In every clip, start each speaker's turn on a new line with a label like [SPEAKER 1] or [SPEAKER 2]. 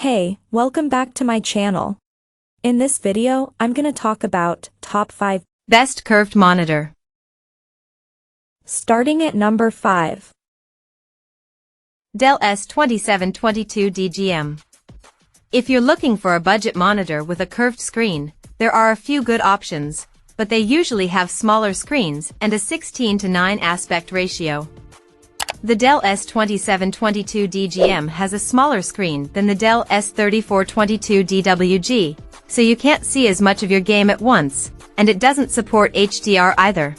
[SPEAKER 1] Hey, welcome back to my channel. In this video, I'm gonna talk about top 5
[SPEAKER 2] best curved monitor.
[SPEAKER 1] Starting at number 5.
[SPEAKER 2] Dell S2722 DGM. If you're looking for a budget monitor with a curved screen, there are a few good options, but they usually have smaller screens and a 16:9 aspect ratio. The Dell S2722 DGM has a smaller screen than the Dell S3422 DWG, so you can't see as much of your game at once, and it doesn't support HDR either.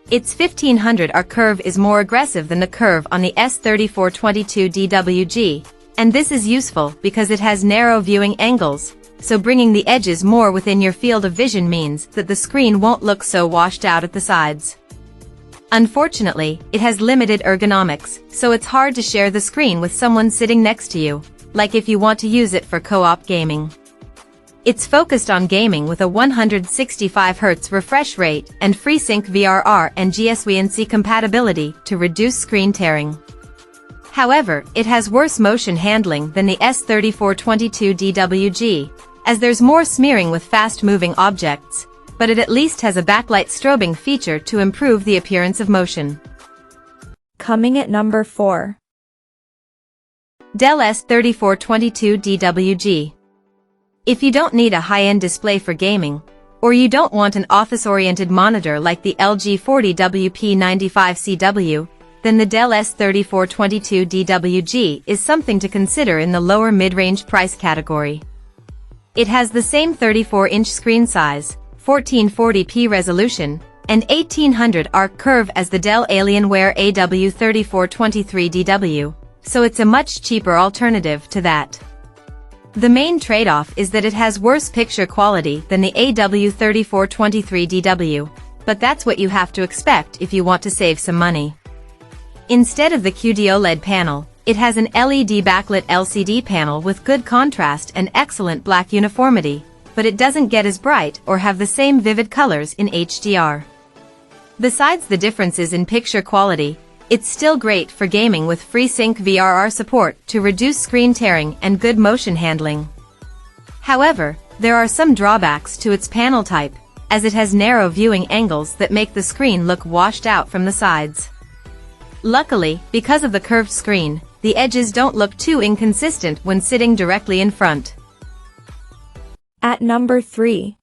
[SPEAKER 2] Its 1500R curve is more aggressive than the curve on the S3422 DWG, and this is useful because it has narrow viewing angles, so bringing the edges more within your field of vision means that the screen won't look so washed out at the sides. Unfortunately, it has limited ergonomics, so it's hard to share the screen with someone sitting next to you, like if you want to use it for co-op gaming. It's focused on gaming with a 165Hz refresh rate and FreeSync VRR and GSWNC compatibility to reduce screen tearing. However, it has worse motion handling than the S3422 DWG, as there's more smearing with fast-moving objects, but it at least has a backlight strobing feature to improve the appearance of motion.
[SPEAKER 1] Coming at number 4.
[SPEAKER 2] Dell S3422 DWG. If you don't need a high-end display for gaming, or you don't want an office-oriented monitor like the LG 40WP95CW, then the Dell S3422 DWG is something to consider in the lower mid-range price category. It has the same 34-inch screen size, 1440p resolution, and 1800R curve as the Dell Alienware AW3423DW, so it's a much cheaper alternative to that. The main trade-off is that it has worse picture quality than the AW3423DW, but that's what you have to expect if you want to save some money. Instead of the QD-OLED panel, it has an LED backlit LCD panel with good contrast and excellent black uniformity, but it doesn't get as bright or have the same vivid colors in HDR. Besides the differences in picture quality, it's still great for gaming with FreeSync VRR support to reduce screen tearing and good motion handling. However, there are some drawbacks to its panel type, as it has narrow viewing angles that make the screen look washed out from the sides. Luckily, because of the curved screen, the edges don't look too inconsistent when sitting directly in front.
[SPEAKER 1] At number 3.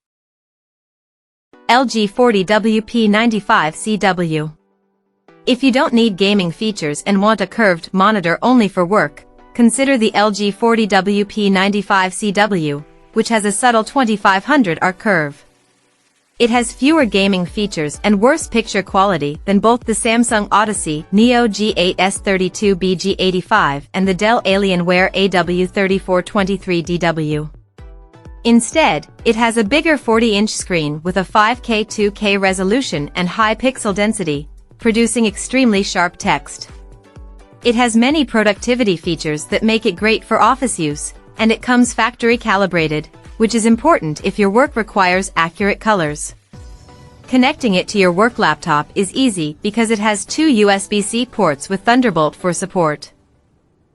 [SPEAKER 2] LG 40WP95CW. If you don't need gaming features and want a curved monitor only for work, consider the LG 40WP95CW, which has a subtle 2500R curve. It has fewer gaming features and worse picture quality than both the Samsung Odyssey Neo G8S32BG85 and the Dell Alienware AW3423DW. Instead, it has a bigger 40-inch screen with a 5K 2K resolution and high pixel density, producing extremely sharp text. It has many productivity features that make it great for office use, and it comes factory calibrated, which is important if your work requires accurate colors. Connecting it to your work laptop is easy because it has 2 USB-C ports with Thunderbolt for support.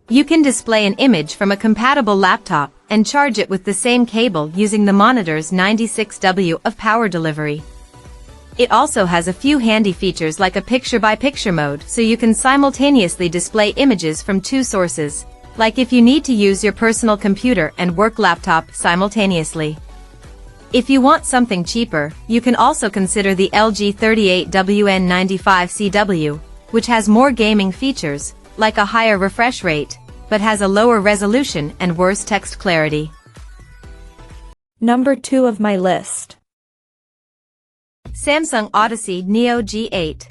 [SPEAKER 2] You can display an image from a compatible laptop and charge it with the same cable using the monitor's 96W of power delivery. It also has a few handy features like a picture-by-picture mode, so you can simultaneously display images from 2 sources, like if you need to use your personal computer and work laptop simultaneously. If you want something cheaper, you can also consider the LG 38WN95CW, which has more gaming features, like a higher refresh rate, but has a lower resolution and worse text clarity.
[SPEAKER 1] Number 2 of my list.
[SPEAKER 2] Samsung Odyssey Neo G8.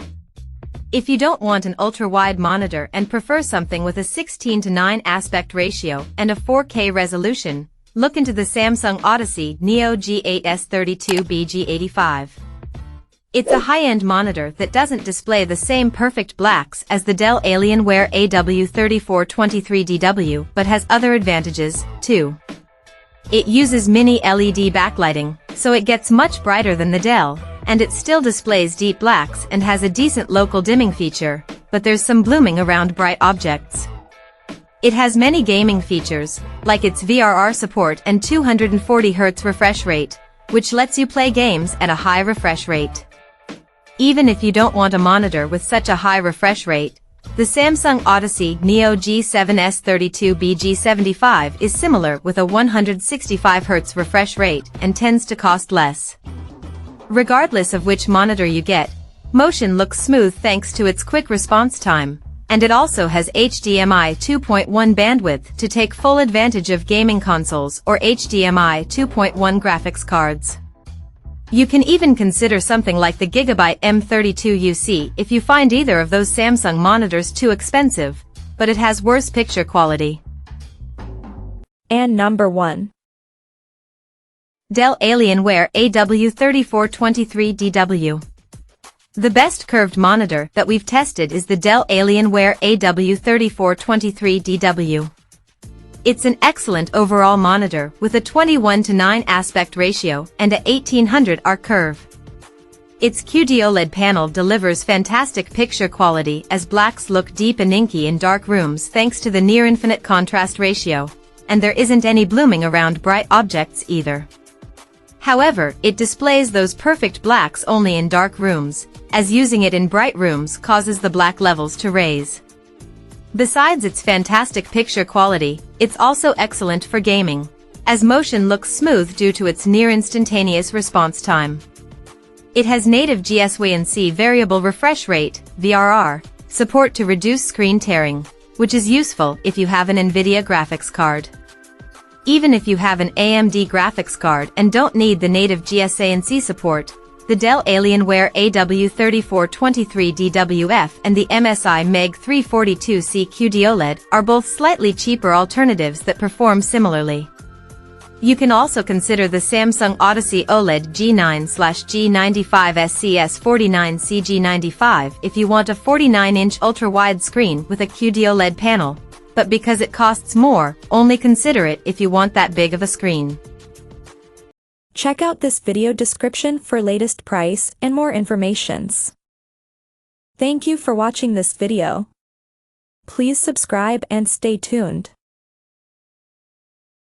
[SPEAKER 2] If you don't want an ultra-wide monitor and prefer something with a 16:9 aspect ratio and a 4K resolution, look into the Samsung Odyssey Neo G8S32BG85. It's a high-end monitor that doesn't display the same perfect blacks as the Dell Alienware AW3423DW but has other advantages, too. It uses mini LED backlighting, so it gets much brighter than the Dell, and it still displays deep blacks and has a decent local dimming feature, but there's some blooming around bright objects. It has many gaming features, like its VRR support and 240Hz refresh rate, which lets you play games at a high refresh rate. Even if you don't want a monitor with such a high refresh rate, the Samsung Odyssey Neo G7S32BG75 is similar with a 165Hz refresh rate and tends to cost less. Regardless of which monitor you get, motion looks smooth thanks to its quick response time, and it also has HDMI 2.1 bandwidth to take full advantage of gaming consoles or HDMI 2.1 graphics cards. You can even consider something like the Gigabyte M32UC if you find either of those Samsung monitors too expensive, but it has worse picture quality.
[SPEAKER 1] And number 1.
[SPEAKER 2] Dell Alienware AW3423DW. The best curved monitor that we've tested is the Dell Alienware AW3423DW. It's an excellent overall monitor with a 21:9 aspect ratio and a 1800R curve. Its QD-OLED panel delivers fantastic picture quality as blacks look deep and inky in dark rooms thanks to the near-infinite contrast ratio, and there isn't any blooming around bright objects either. However, it displays those perfect blacks only in dark rooms, as using it in bright rooms causes the black levels to raise. Besides its fantastic picture quality, it's also excellent for gaming, as motion looks smooth due to its near-instantaneous response time. It has native GSWC variable refresh rate, VRR, support to reduce screen tearing, which is useful if you have an NVIDIA graphics card. Even if you have an AMD graphics card and don't need the native GSWC support, the Dell Alienware AW3423DWF and the MSI MEG 342C QD-OLED are both slightly cheaper alternatives that perform similarly. You can also consider the Samsung Odyssey OLED G9/G95SCS49CG95 if you want a 49-inch ultra-wide screen with a QD-OLED panel, but because it costs more, only consider it if you want that big of a screen.
[SPEAKER 1] Check out this video description for latest price and more informations. Thank you for watching this video. Please subscribe and stay tuned.